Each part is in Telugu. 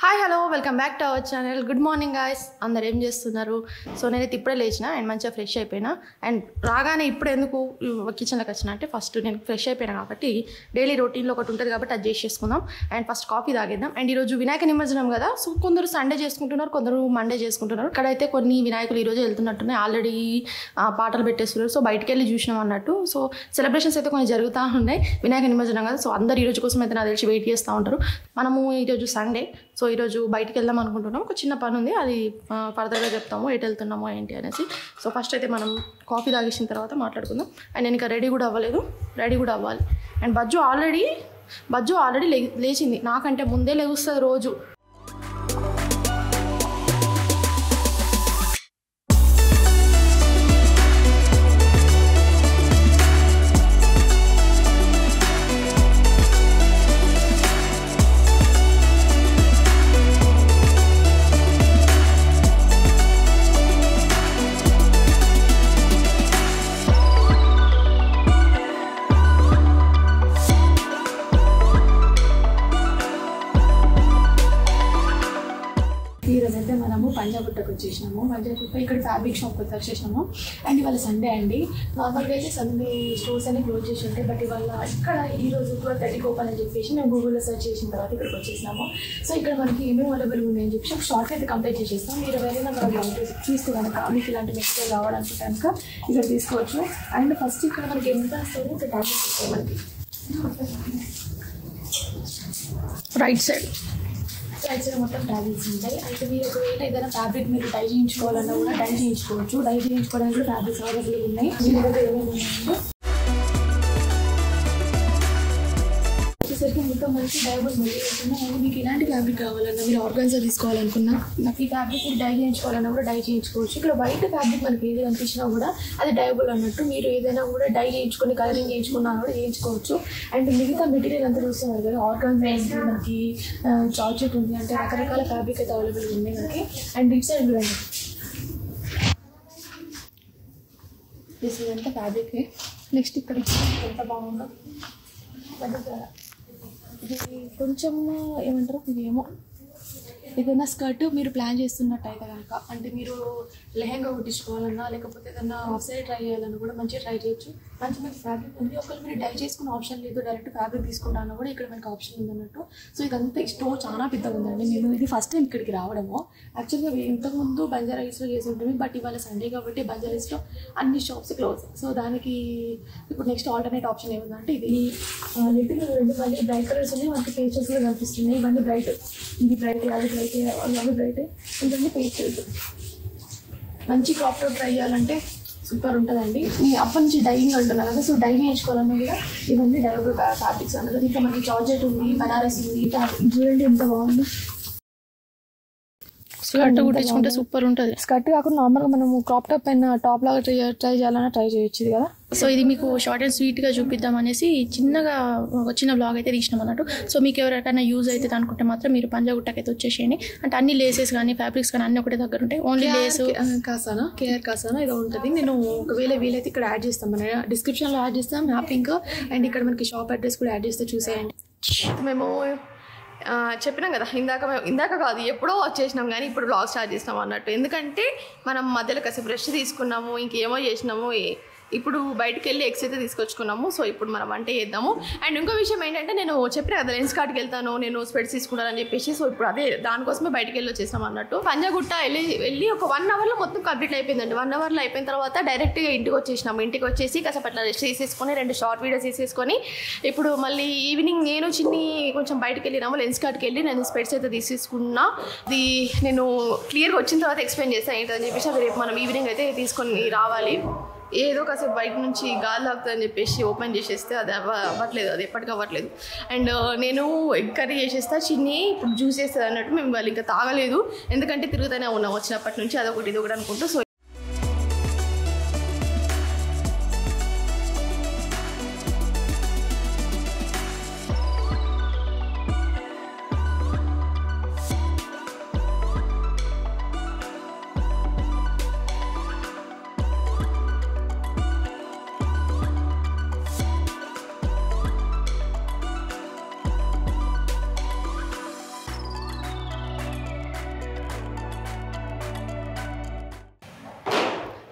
Hi hello welcome back to our channel. Good morning guys. అందరు ఏం చేస్తున్నారు? సో నేనైతే ఇప్పుడే లేచిన అండ్ మంచిగా ఫ్రెష్ అయిపోయినా. అండ్ రాగానే ఇప్పుడు ఎందుకు కిచెన్లోకి వచ్చిన అంటే ఫస్ట్ నేను ఫ్రెష్ అయిపోయినా కాబట్టి డైలీ రొటీన్లో ఒకటి ఉంటుంది కాబట్టి అది చేసేసుకుందాం. అండ్ ఫస్ట్ కాఫీ తాగేద్దాం. అండ్ ఈరోజు వినాయక నిమజ్జనం కదా, సో కొందరు సండే చేసుకుంటున్నారు, కొందరు మండే చేసుకుంటున్నారు. ఇక్కడైతే కొన్ని వినాయకులు ఈరోజు వెళ్తున్నట్టున్నాయి, ఆల్రెడీ పాటలు పెట్టేస్తున్నారు. సో బయటికి వెళ్ళి చూసినాం అన్నట్టు. సో సెలబ్రేషన్స్ అయితే కొన్ని జరుగుతూ ఉన్నాయి, వినాయక నిమజ్జనం కదా. సో అందరు ఈరోజు కోసం అయితే నాకు తెలిసి వెయిట్ చేస్తూ ఉంటారు. మనము ఈరోజు సండే, సో ఈరోజు బయటికి వెళ్దాం అనుకుంటున్నాం. ఒక చిన్న పని ఉంది, అది ఫర్దర్గా చెప్తాము ఎటు వెళ్తున్నామో ఏంటి అనేసి. సో ఫస్ట్ అయితే మనం కాఫీ తాగేసిన తర్వాత మాట్లాడుకుందాం. అండ్ నేను ఇంకా రెడీ కూడా అవ్వలేదు, రెడీ కూడా అవ్వాలి. అండ్ బజ్జు ఆల్రెడీ లేచింది, నాకంటే ముందే లేస్తుంది రోజు. ఈరోజైతే మనము పంజాగుట్టకు వచ్చేసినాము. పంజాగుట్ట ఇక్కడ ఫ్యాబ్రిక్ షాప్కి వచ్చేసినాము. అండ్ ఇవాళ సండే అండి. నార్మల్గా అయితే సండే స్టోర్స్ అన్ని క్లోజ్ చేసి ఉంటాయి, బట్ ఇవాళ ఇక్కడ ఈరోజు 12:30 ఓపెన్ అని చెప్పేసి మేము గూగుల్లో సెర్చ్ చేసిన తర్వాత ఇక్కడికి వచ్చేసినాము. సో ఇక్కడ మనకి ఏమేమి అవైలబుల్ ఉన్నాయని చెప్పి ఒక షార్ట్ అయితే కంప్లీట్ చేసేస్తాం. మీరు ఎవరైనా మనం తీసుకో కనుక మీకు ఇలాంటి మెటీరియల్ కావాలనుకుంటే కనుక ఇక్కడ తీసుకోవచ్చు. అండ్ ఫస్ట్ ఇక్కడ మనకి ఎంత వస్తుంది, ఇక్కడ ట్యాబ్లెట్స్ వస్తాయి మనకి రైట్ సైడ్ మొత్తం ట్యాబ్లెట్స్ ఉంటాయి. అయితే మీరు ఒకవేళ ఏదైనా ఫ్యాబ్రిక్ మీరు డై చేయించుకోవాలన్నా కూడా డై చేయించుకోవచ్చు. డై చేయించుకోవడానికి కూడా ఫ్యాబ్రిక్స్ అవైలబుల్ ఉన్నాయి. మీ దగ్గర ఏమేమి ఉన్నాయంటే వచ్చేసరికి మొత్తం మంచి డైబుల్ మెటీరియల్స్ ఉన్నాయి. అండ్ మీకు ఎలాంటి ఫ్యాబ్రిక్ కావాలన్నా, మీరు ఆర్గాన్జా తీసుకోవాలనుకున్నా, నాకు ఈ ఫ్యాబ్రిక్ మీరు డై చేయించుకోవాలన్నా కూడా డై చేయించుకోవచ్చు. ఇక్కడ వైట్ ఫ్యాబ్రిక్ మనకి ఏది కనిపించినా కూడా అది డైబుల్ అన్నట్టు. మీరు ఏదైనా కూడా డై చేయించుకొని కలరింగ్ చేయించుకున్నా కూడా చేయించుకోవచ్చు. అండ్ మిగతా మెటీరియల్ అంతా చూస్తున్నారు కదా, ఆర్గాన్జా ఉంది, మనకి జార్జెట్ ఉంది, అంటే రకరకాల ఫ్యాబ్రిక్ అయితే అవైలబుల్ ఉంది మనకి. అండ్ ఇట్ సైడ్ చూడండి, దిస్ ఇదంతా ఫ్యాబ్రిక్. నెక్స్ట్ ఇక్కడ ఎంత బాగుందో ఇది కొంచెం ఏమంటారు, ఇదేమో ఏదైనా స్కర్ట్ మీరు ప్లాన్ చేస్తున్నట్టయితే కనుక, అంటే మీరు లెహంగా కుట్టించుకోవాలన్నా లేకపోతే ఏదన్నా ఆఫ్ సైడ్ ట్రై చేయాలన్నా కూడా మంచిగా ట్రై చేయొచ్చు. మంచి మీకు ఫ్యాబ్రిక్ ఉంది. ఒకవేళ మీరు డై చేసుకున్న ఆప్షన్ లేదు, డైరెక్ట్ ఫ్యాబ్రిక్ తీసుకుంటాను కూడా ఇక్కడ మనకి ఆప్షన్ ఉందన్నట్టు. సో ఇదంతా స్టోర్ చాలా పెద్దగా ఉందండి. మేము ఇది ఫస్ట్ టైం ఇక్కడికి రావడము. యాక్చువల్గా ఇంతకుముందు బంజారాహిల్స్లో చేసి ఉంటుంది, బట్ ఇవాళ సండే కాబట్టి బంజారాహిల్స్లో అన్ని షాప్స్ క్లోజ్. సో దానికి ఇప్పుడు నెక్స్ట్ ఆల్టర్నేట్ ఆప్షన్ ఏముందంటే ఇది లిటిల్ మళ్ళీ బ్రైట్ కలర్స్ ఉన్నాయి, మనకి పేచెస్లో కనిపిస్తున్నాయి. ఇవన్నీ బ్రైట్, ఇది బ్రైట్, అది బ్రైట్, అవి బ్రైట్, ఇవన్నీ పేచెస్. మంచి క్రాప్ టాప్ ట్రై చేయాలంటే సూపర్ ఉంటుందండి. నేను అప్పటి నుంచి డైయింగ్ అంటున్నాను కదా, సో డై చేయించుకోవాలన్నా కూడా ఇవన్నీ డైబుల్ ఫ్యాబ్రిక్స్ అన్నది. ఇంకా మనకి జార్జెట్ ఉంది, బనారస్ ఉంది, చూడండి ఎంత బాగుంది. స్కర్ట్ కుట్టించుకుంటే సూపర్ ఉంటుంది. స్కర్ట్ కాకుండా నార్మల్గా మనము క్రాప్ టాప్ పైన టాప్ లాగా ట్రై చేయాలన్నా ట్రై చేయొచ్చు కదా. సో ఇది మీకు షార్ట్ అండ్ స్వీట్గా చూపిద్దాం అనేసి చిన్నగా ఒక చిన్న బ్లాగ్ అయితే తీసినాం అన్నట్టు. సో మీకు ఎవరికైనా యూజ్ అవుతుంది అనుకుంటే మాత్రం మీరు పంజాగుట్టకి అయితే వచ్చేసేయండి. అంటే అన్ని లేసెస్ కానీ ఫ్యాబ్రిక్స్ కానీ అన్ని ఒకటే దగ్గర ఉంటాయి. ఓన్లీ లేస్ కేఆర్ కాసానా ఏదో ఉంటుంది. నేను ఒకవేళ వీలైతే ఇక్కడ యాడ్ చేస్తాం, మన డిస్క్రిప్షన్లో యాడ్ చేస్తాం మ్యాప్ లింక్. అండ్ ఇక్కడ మనకి షాప్ అడ్రస్ కూడా యాడ్ చేస్తే చూసేయండి. మేము చెప్పినాం కదా, ఇందాక కాదు ఎప్పుడో వచ్చేసినాం, కానీ ఇప్పుడు బ్లాగ్ స్టార్ట్ చేసినాం అన్నట్టు. ఎందుకంటే మనం మధ్యలో కాసేపు బ్రష్ తీసుకున్నాము, ఇంకేమో చేసినాము, ఇప్పుడు బయటకు వెళ్ళి ఎగ్స్ అయితే తీసుకొచ్చుకున్నాము. సో ఇప్పుడు మనం వంట చేద్దాము. అండ్ ఇంకో విషయం ఏంటంటే, నేను చెప్పిన కదా లెన్స్ కార్డ్కి వెళ్తాను, నేను స్పెట్స్ తీసుకుంటానని చెప్పేసి. సో ఇప్పుడు అదే దానికోసమే బయటకు వెళ్ళి వచ్చేసాం అన్నట్టు. పంజాగుట్ట వెళ్ళి ఒక 1 అవర్లో మొత్తం కంప్లీట్ అయిపోయిందండి. 1 అవర్లో అయిపోయిన తర్వాత డైరెక్ట్గా ఇంటికి వచ్చేసినాము. ఇంటికి వచ్చేసి కాసేపు అట్లా రెస్ట్ తీసేసుకొని 2 షార్ట్ వీడియోస్ తీసేసుకొని ఇప్పుడు మళ్ళీ ఈవినింగ్ నేను చిన్ని కొంచెం బయటకు వెళ్ళినాము. లెన్స్ కార్డ్కి వెళ్ళి నేను స్పెట్స్ అయితే తీసేసుకున్నా. అది నేను క్లియర్గా వచ్చిన తర్వాత ఎక్స్ప్లెయిన్ చేస్తాను ఏంటని చెప్పేసి. అది రేపు మనం ఈవినింగ్ అయితే తీసుకొని రావాలి. ఏదో కాసేపు బయట నుంచి గాలి తాగుతుందని చెప్పేసి ఓపెన్ చేసేస్తే అది అవ్వట్లేదు, అది ఎప్పటికీ అవ్వట్లేదు. అండ్ నేను ఎగ్ కర్రీ చేసేస్తా, చిన్ని ఇప్పుడు జ్యూస్ చేస్తుంది అన్నట్టు. మేము వాళ్ళు ఇంకా తాగలేదు, ఎందుకంటే తిరుగుతూనే ఉన్నాం వచ్చినప్పటి నుంచి, అదొకటి ఇదొకటి అనుకుంటూ. సో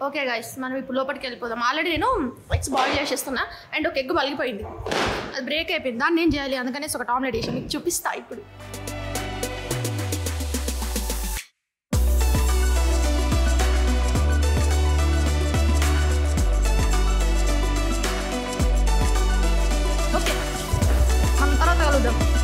ఓకే గైస్, మనం ఇప్పుడు లోపలికి వెళ్ళిపోదాం. ఆల్రెడీ నేను ఎగ్స్ బాయిల్ చేసేస్తున్నా అండ్ ఒక ఎగ్ పలిగిపోయింది, అది బ్రేక్ అయిపోయింది. దాన్ని ఏం చేయాలి అందుకనేసి ఒక ఆమ్లెట్ వేసి మీకు చూపిస్తా ఇప్పుడు.